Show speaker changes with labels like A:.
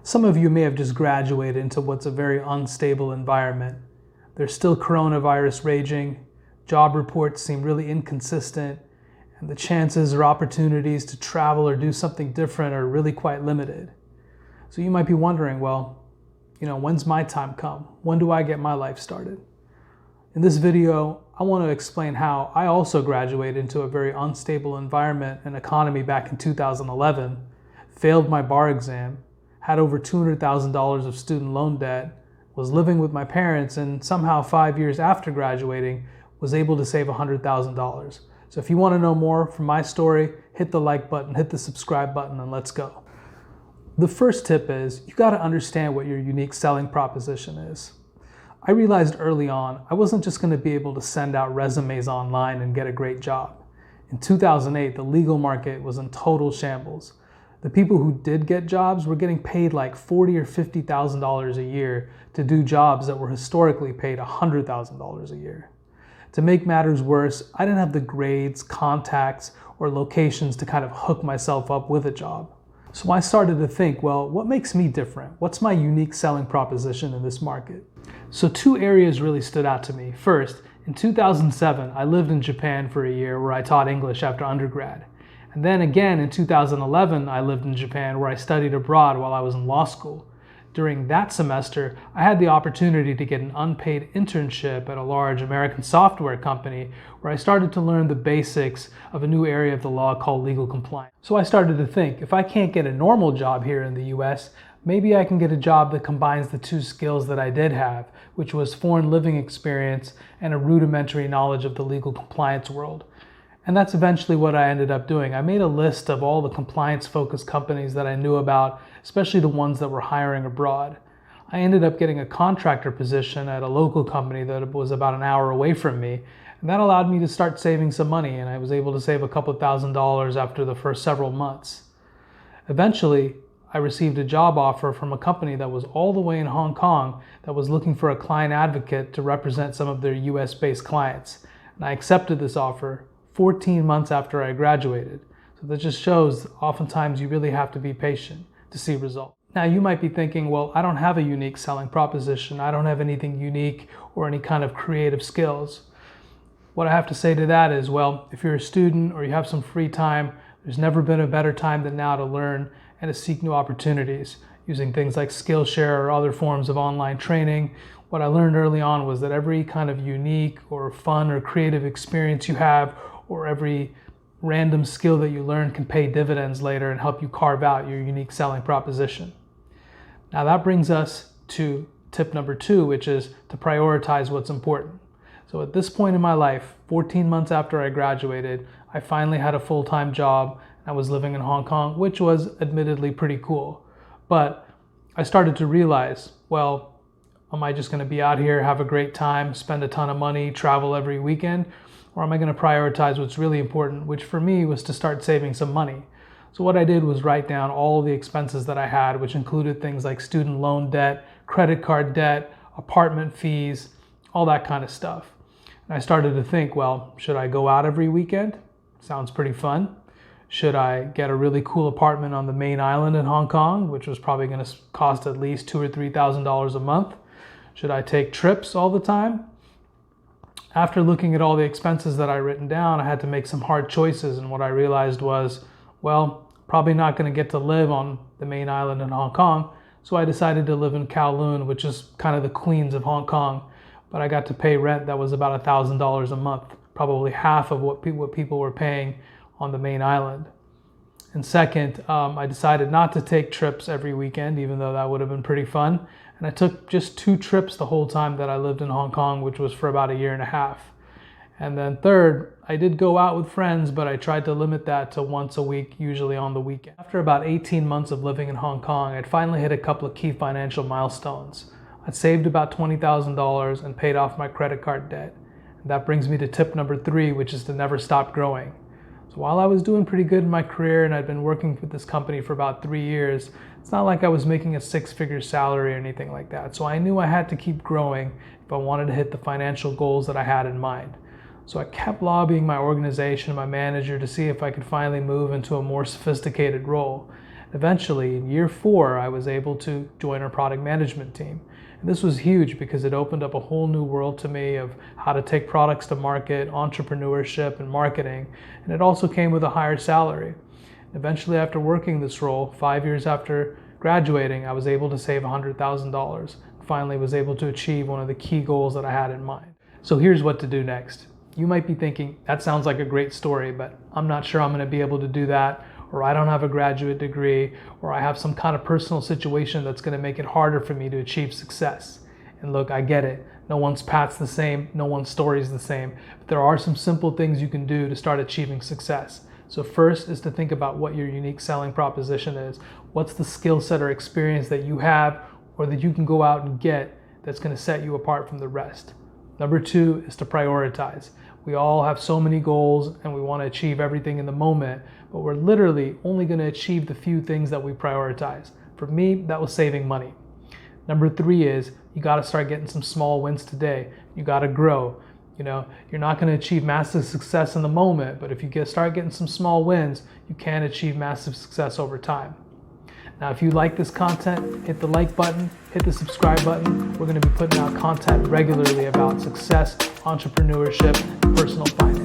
A: Some of you may have just graduated into what's a very unstable environment. There's still coronavirus raging, job reports seem really inconsistent, and the chances or opportunities to travel or do something different are really quite limited. So you might be wondering, well, when's my time come? When do I get my life started? In this video, I want to explain how I also graduated into a very unstable environment and economy back in 2011, failed my bar exam, had over $200,000 of student loan debt, was living with my parents, and somehow 5 years after graduating, was able to save $100,000. So if you want to know more from my story, hit the like button, hit the subscribe button, and let's go. The first tip is you got to understand what your unique selling proposition is. I realized early on I wasn't just going to be able to send out resumes online and get a great job. In 2008, the legal market was in total shambles. The people who did get jobs were getting paid like $40,000 or $50,000 a year to do jobs that were historically paid $100,000 a year. To make matters worse, I didn't have the grades, contacts, or locations to kind of hook myself up with a job. So I started to think, well, what makes me different? What's my unique selling proposition in this market? So two areas really stood out to me. First, in 2007, I lived in Japan for a year where I taught English after undergrad. And then again in 2011, I lived in Japan where I studied abroad while I was in law school. During that semester, I had the opportunity to get an unpaid internship at a large American software company where I started to learn the basics of a new area of the law called legal compliance. So I started to think, if I can't get a normal job here in the US, maybe I can get a job that combines the two skills that I did have, which was foreign living experience and a rudimentary knowledge of the legal compliance world. And that's eventually what I ended up doing. I made a list of all the compliance-focused companies that I knew about, especially the ones that were hiring abroad. I ended up getting a contractor position at a local company that was about an hour away from me, and that allowed me to start saving some money, and I was able to save a couple $1,000s after the first several months. Eventually, I received a job offer from a company that was all the way in Hong Kong that was looking for a client advocate to represent some of their US-based clients, and I accepted this offer 14 months after I graduated. So that just shows oftentimes you really have to be patient to see results. Now you might be thinking, well, I don't have a unique selling proposition. I don't have anything unique or any kind of creative skills. What I have to say to that is, well, if you're a student or you have some free time, there's never been a better time than now to learn and to seek new opportunities using things like Skillshare or other forms of online training. What I learned early on was that every kind of unique or fun or creative experience you have, or every random skill that you learn, can pay dividends later and help you carve out your unique selling proposition. Now that brings us to tip number 2, which is to prioritize what's important. So at this point in my life, 14 months after I graduated, I finally had a full-time job. I was living in Hong Kong, which was admittedly pretty cool. But I started to realize, well, am I just going to be out here, have a great time, spend a ton of money, travel every weekend? Or am I going to prioritize what's really important, which for me was to start saving some money. So what I did was write down all the expenses that I had, which included things like student loan debt, credit card debt, apartment fees, all that kind of stuff. And I started to think, well, should I go out every weekend? Sounds pretty fun. Should I get a really cool apartment on the main island in Hong Kong, which was probably going to cost at least $2,000 or $3,000 a month? Should I take trips all the time? After looking at all the expenses that I written down, I had to make some hard choices, and what I realized was, well, probably not going to get to live on the main island in Hong Kong, so I decided to live in Kowloon, which is kind of the Queens of Hong Kong, but I got to pay rent that was about $1,000 a month, probably half of what people were paying on the main island. And second, I decided not to take trips every weekend, even though that would have been pretty fun. And I took just 2 trips the whole time that I lived in Hong Kong, which was for about a year and a half. And then third, I did go out with friends, but I tried to limit that to once a week, usually on the weekend. After about 18 months of living in Hong Kong, I'd finally hit a couple of key financial milestones. I'd saved about $20,000 and paid off my credit card debt. And that brings me to tip number 3, which is to never stop growing. So while I was doing pretty good in my career and I'd been working with this company for about 3 years, it's not like I was making a 6-figure salary or anything like that. So I knew I had to keep growing if I wanted to hit the financial goals that I had in mind. So I kept lobbying my organization and my manager to see if I could finally move into a more sophisticated role. Eventually, in year 4, I was able to join our product management team. And this was huge because it opened up a whole new world to me of how to take products to market, entrepreneurship, and marketing. And it also came with a higher salary. Eventually, after working this role, 5 years after graduating, I was able to save $100,000. Finally was able to achieve one of the key goals that I had in mind. So here's what to do next. You might be thinking, that sounds like a great story, but I'm not sure I'm going to be able to do that, or I don't have a graduate degree, or I have some kind of personal situation that's going to make it harder for me to achieve success. And look, I get it. No one's path's the same, no one's story is the same, but there are some simple things you can do to start achieving success. So first is to think about what your unique selling proposition is. What's the skill set or experience that you have or that you can go out and get that's going to set you apart from the rest. Number 2 is to prioritize. We all have so many goals and we want to achieve everything in the moment, but we're literally only going to achieve the few things that we prioritize. For me, that was saving money. Number 3 is you got to start getting some small wins today. You got to grow. You're not going to achieve massive success in the moment, but if you start getting some small wins, you can achieve massive success over time. Now, if you like this content, hit the like button, hit the subscribe button. We're going to be putting out content regularly about success, entrepreneurship, and personal finance.